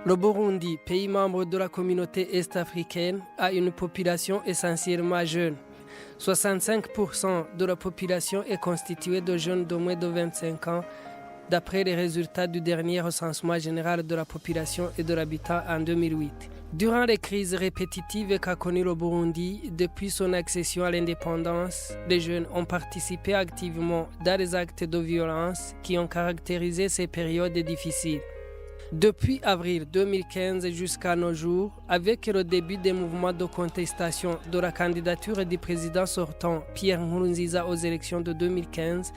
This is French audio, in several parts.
Le Burundi, pays membre de la communauté est-africaine, a une population essentiellement jeune. 65% de la population est constituée de jeunes de moins de 25 ans, d'après les résultats du dernier recensement général de la population et de l'habitat en 2008. Durant les crises répétitives qu'a connues le Burundi, depuis son accession à l'indépendance, les jeunes ont participé activement dans les actes de violence qui ont caractérisé ces périodes difficiles. Depuis avril 2015 jusqu'à nos jours, avec le début des mouvements de contestation de la candidature du président sortant Pierre Nkurunziza aux élections de 2015,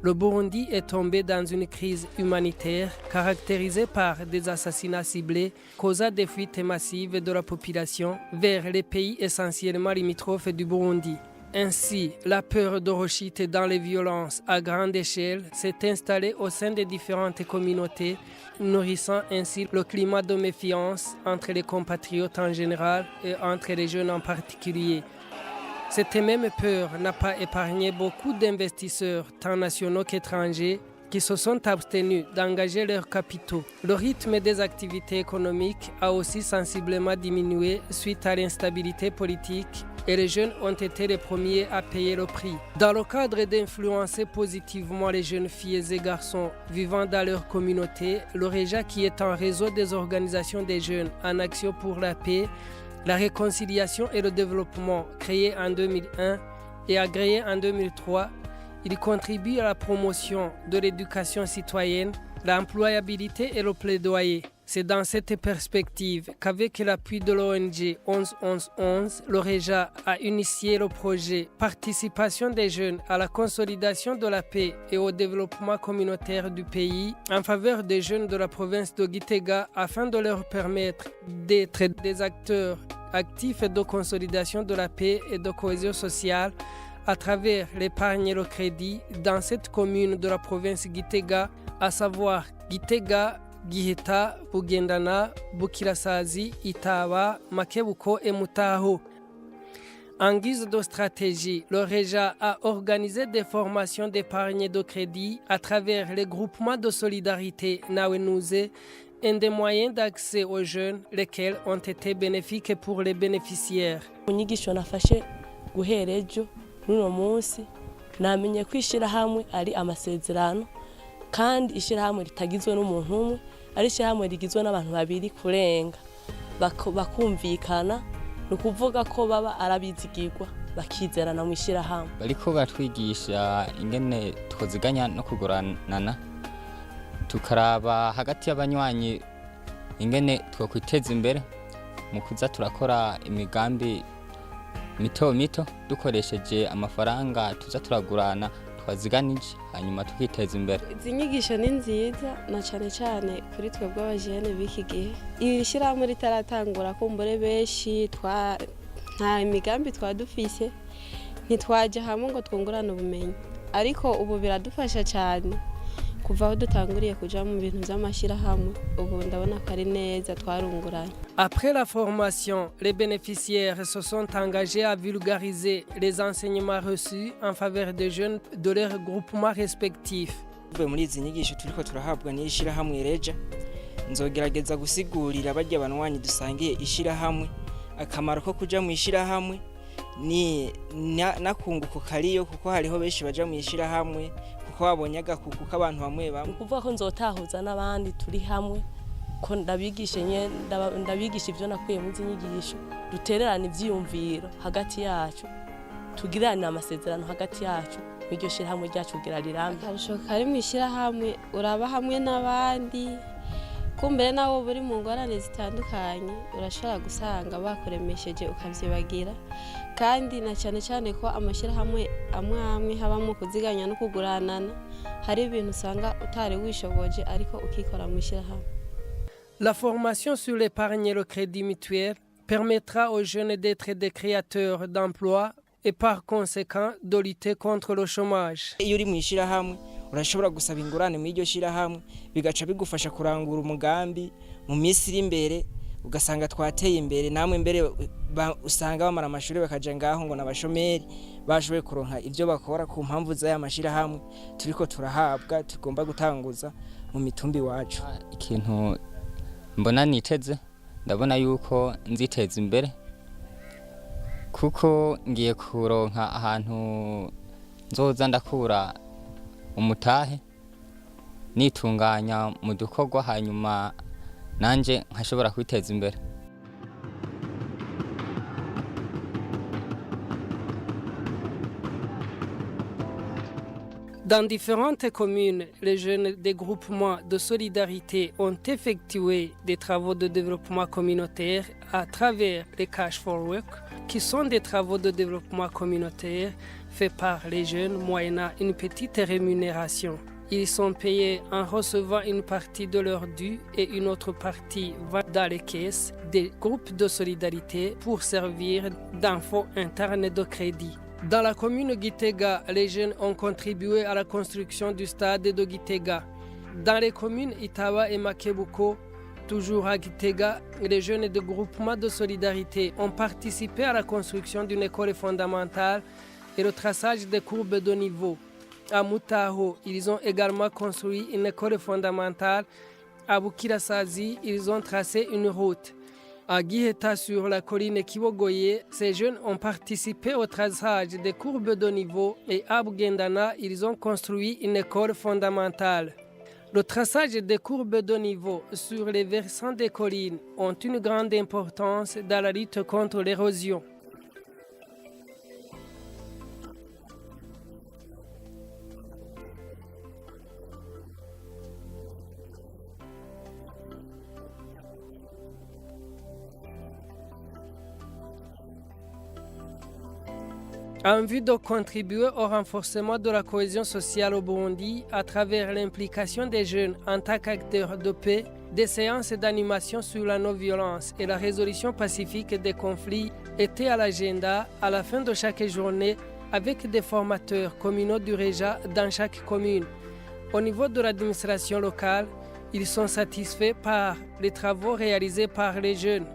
le Burundi est tombé dans une crise humanitaire caractérisée par des assassinats ciblés causant des fuites massives de la population vers les pays essentiellement limitrophes du Burundi. Ainsi, la peur de rechute dans les violences à grande échelle s'est installée au sein des différentes communautés, nourrissant ainsi le climat de méfiance entre les compatriotes en général et entre les jeunes en particulier. Cette même peur n'a pas épargné beaucoup d'investisseurs, tant nationaux qu'étrangers, qui se sont abstenus d'engager leurs capitaux. Le rythme des activités économiques a aussi sensiblement diminué suite à l'instabilité politique et les jeunes ont été les premiers à payer le prix. Dans le cadre d'influencer positivement les jeunes filles et garçons vivant dans leur communauté, le REJA, qui est un réseau des organisations des jeunes en action pour la paix, la réconciliation et le développement, créé en 2001 et agréé en 2003, il contribue à la promotion de l'éducation citoyenne, l'employabilité et le plaidoyer. C'est dans cette perspective qu'avec l'appui de l'ONG 11-11-11, le REJA a initié le projet Participation des jeunes à la consolidation de la paix et au développement communautaire du pays en faveur des jeunes de la province de Gitega afin de leur permettre d'être des acteurs actifs de consolidation de la paix et de cohésion sociale à travers l'épargne et le crédit dans cette commune de la province Gitega, à savoir Gitega, Giheta, Bugendana, Bukirasazi, Itaba, Makebuko et Mutaho. En guise de stratégie, le REJA a organisé des formations d'épargne et de crédit à travers les groupements de solidarité Nawenuze, un des moyens d'accès aux jeunes, lesquels ont été bénéfiques pour les bénéficiaires. N'uno munsi namenye ko ishirahamwe ari amasezerano kandi ishirahamwe ritagizwe n'umuntu umwe ari ishirahamwe rigizwe n'abantu babiri kurenga bakumvikana no kuvuga ko baba arabizigirwa bakizerana mu ishirahamwe bariko batwigisha ingene twoziganya no kuguranana tukaraba hagati y'abanywanyi ingene twokwiteza imbere mu kuza turakora imigambi mito mito dukoresheje amafaranga tuza turagurana twaziganije hanyuma tukiteza imbere. Izi nyigisho ni nziza na cyane kuri twebwe abajene b'iki gihe. Iri shirahamwe ritaratangura kumbure benshi nta imigambi twadufise ntitwaje hamwe ngo twungurane ubumenyi ariko ubu biradufasha cyane kuva aho dutanguriye kuja mu bintu by'amashirahamwe ubu ndabona ko ari neza twarunguranye. Après la formation, les bénéficiaires se sont engagés à vulgariser les enseignements reçus en faveur des jeunes de leurs groupements respectifs. Muri izi nyigisho turiko turahabwa n'ishirahamwe REJA, nzogerageza gusigurira barya banwanyi dusangiye ishirahamwe akamaro ko kuja mu ishirahamwe ni nakunguko kariyo kuko hariho benshi baja mu ishirahamwe kuko babonye agakuku k'abantu bamwe bamwe. Kuvuga ko nzotahuza n'abandi turi hamwe ko ndabigisha ivyo nakuye mu zinyigisho dutererana ivyiyumviro hagati yacu tugirana amasezerano hagati yacu iryo shirahamwe ryacu kugira rirambe. Akarusho kari mu ishirahamwe uraba hamwe n'abandi kumbere nawo buri mu ngorane zitandukanye urashobora gusanga bakuremesheje ukavyibagira kandi na cyane ko amashirahamwe amwe habamo kuziganya no kuguranana hari ibintu usanga utari wishoboje ariko ukikora mu ishirahamwe. La formation sur l'épargne et le crédit mutuel permettra aux jeunes d'être des créateurs d'emplois et par conséquent de lutter contre le chômage. Iyo uri mu ishirahamwe urashobora gusaba ingurane mu iryo shirahamwe bigaca bigufasha kurangura umugambi mu minsi iri imbere ugasanga twateye imbere namwe imbere usanga bamara amashuri bakaja ngaho ngo nabashomeri bashoboye kuronka ivyo bakora ku mpamvu za y'amashirahamwe turiko turahabwa tugomba gutanguza mu mitumbi wacu. Ikintu mbona niteze ndabona yuko nziteza imbere kuko ngiye kuronka ahantu nzoza ndakura umutahe nitunganya mu dukorwa hanyuma nanje nkashobora kwiteza imbere. Dans différentes communes, les jeunes des groupements de solidarité ont effectué des travaux de développement communautaire à travers les Cash for Work, qui sont des travaux de développement communautaire faits par les jeunes moyennant une petite rémunération. Ils sont payés en recevant une partie de leur dû et une autre partie va dans les caisses des groupes de solidarité pour servir d'enfants internes de crédit. Dans la commune Gitega, les jeunes ont contribué à la construction du stade de Gitega. Dans les communes Itaba et Makebuko, toujours à Gitega, les jeunes de groupement de solidarité ont participé à la construction d'une école fondamentale et le traçage des courbes de niveau. À Mutaho, ils ont également construit une école fondamentale. À Bukirasazi, ils ont tracé une route. À Giheta, sur la colline Kibogoye, ces jeunes ont participé au traçage des courbes de niveau et à Bugendana, ils ont construit une école fondamentale. Le traçage des courbes de niveau sur les versants des collines ont une grande importance dans la lutte contre l'érosion. En vue de contribuer au renforcement de la cohésion sociale au Burundi à travers l'implication des jeunes en tant qu'acteurs de paix, des séances d'animation sur la non-violence et la résolution pacifique des conflits étaient à l'agenda à la fin de chaque journée avec des formateurs communaux du REJA dans chaque commune. Au niveau de l'administration locale, ils sont satisfaits par les travaux réalisés par les jeunes.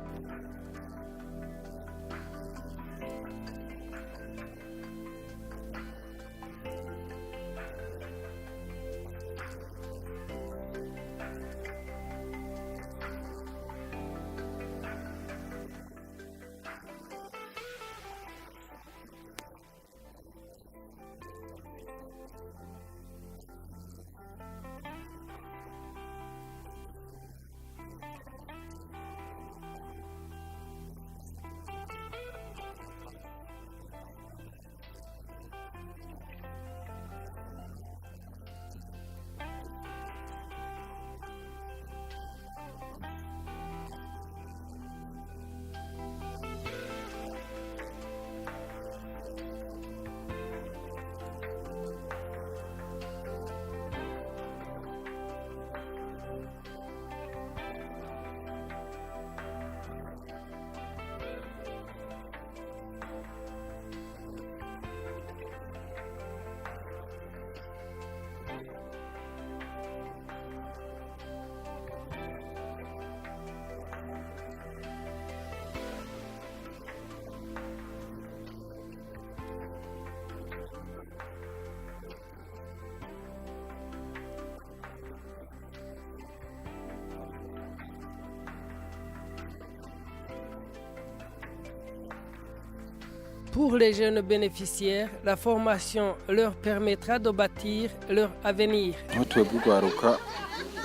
Pour les jeunes bénéficiaires, la formation leur permettra de bâtir leur avenir. Twebwe urwaruka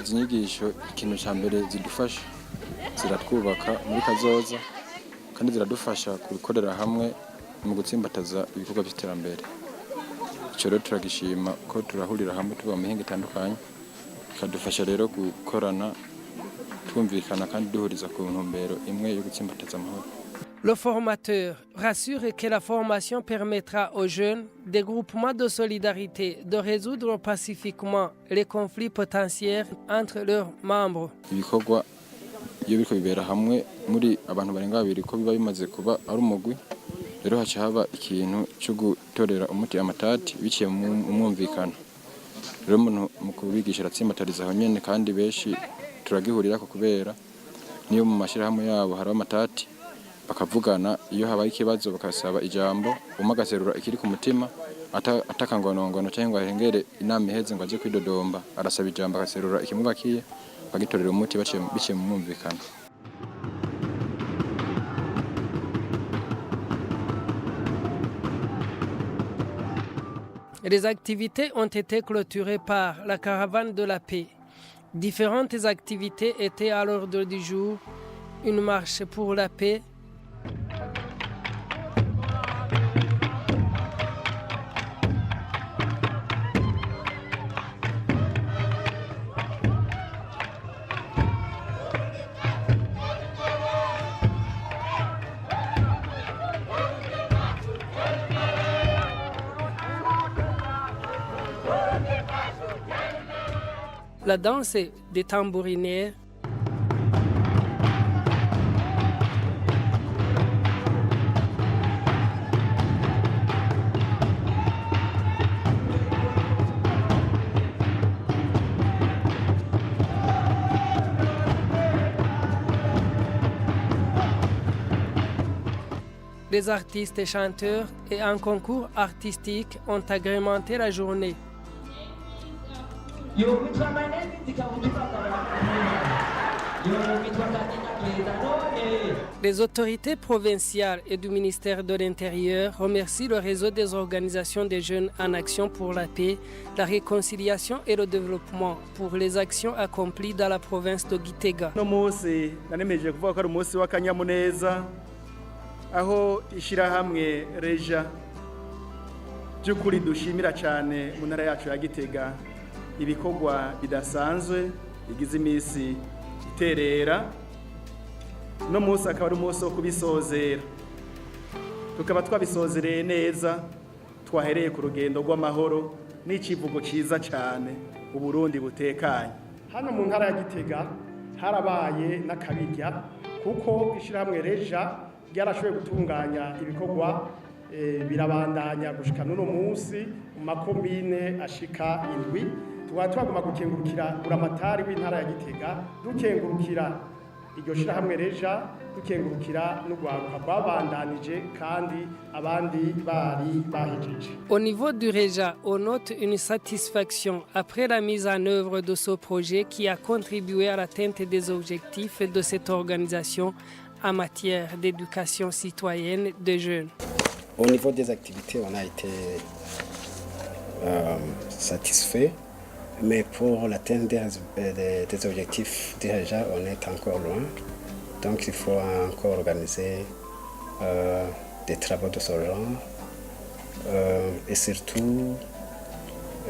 izi nyigisho ikintu cya mbere zidufasha ziratwubaka muri kazoza kandi ziradufasha kubikorera hamwe mu gutsimbataza ibikorwa by'iterambere. Icyo rero turagishima ko turahurira hamwe tuba mu mihinga itandukanye bikadufasha rero gukorana twumvikana kandi duhuriza ku ntumbero imwe yo gutsimbataza amahoro. Le formateur rassure que la formation permettra aux jeunes des groupements de solidarité de résoudre pacifiquement les conflits potentiels entre leurs membres. Ibikorwa iyo biriko bibera hamwe muri abantu barenga babiri ko biba bimaze kuba ari umugwi rero haca haba ikintu cyo gutorera umuti amatati biciye mu mwumvikano. Rero umuntu mu kubigisha aratsimbatariza aho nyene kandi benshi turagihurira ko kubera niyo mu mashirahamwe yabo hari amatati bakavugana iyo habaye ikibazo bakasaba ijambo umagaserura ikiri ku mutima atakangonongono cyangwa ahengere inama iheze ngo aje kwidodomba arasaba ijambo akaserura ikimubakiye bagitorera umuti biciye mu mwumvikano. Les activités ont été clôturées par la caravane de la paix. Différentes activités étaient à l'ordre du jour. Une marche pour la paix, la danse des tambouriniers, des artistes et chanteurs et un concours artistique ont agrémenté la journée. Les autorités provinciales et du ministère de l'Intérieur remercient le réseau des organisations des jeunes en action pour la paix, la réconciliation et le développement pour les actions accomplies dans la province de Gitega. Aho ishirahamwe Reja by'ukuri dushimira cyane mu ntara yacu ya Gitega ibikorwa bidasanzwe bigize iminsi iterera no munsi akaba ari umunsi wo kubisozera tukaba twabisozereye neza twahereye ku rugendo rw'amahoro n'icivugo ciza cyane uburundi butekanye. Hano mu ntara ya Gitega harabaye n'akabirya kuko ishirahamwe Reja ryarashoboye gutunganya ibikorwa birabandanya gushika n'uno munsi mu makomine ashika 7. Tukaba twagomba gukengurukira buramatari w'intara ya Gitega, dukengurukira iryo shirahamwe Reja, dukengurukira n'urwaruka rwabandanije kandi abandi bari bahejeje. Au niveau du Reja, on note une satisfaction après la mise en œuvre de ce projet qui a contribué à l'atteinte des objectifs de cette organisation en matière d'éducation citoyenne des jeunes. Au niveau des activités, on a été satisfait, mais pour l'atteinte des objectifs déjà, on est encore loin. Donc il faut encore organiser des travaux de ce genre. Et surtout,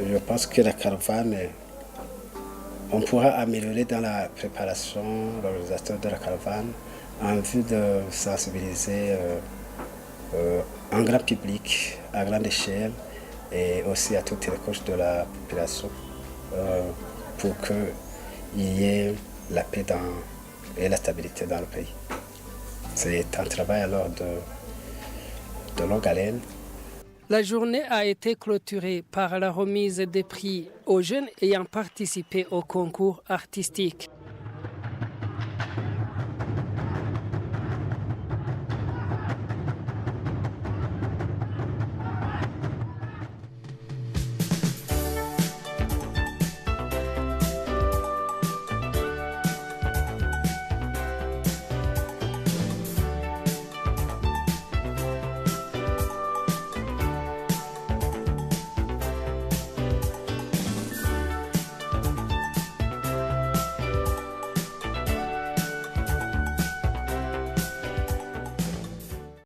je pense que la caravane, on pourra améliorer dans la préparation, l'organisation de la caravane, en vue de sensibiliser un grand public à grande échelle et aussi à toutes les couches de la population pour qu'il y ait la paix et la stabilité dans le pays. C'est un travail alors de longue haleine. La journée a été clôturée par la remise des prix aux jeunes ayant participé au concours artistique.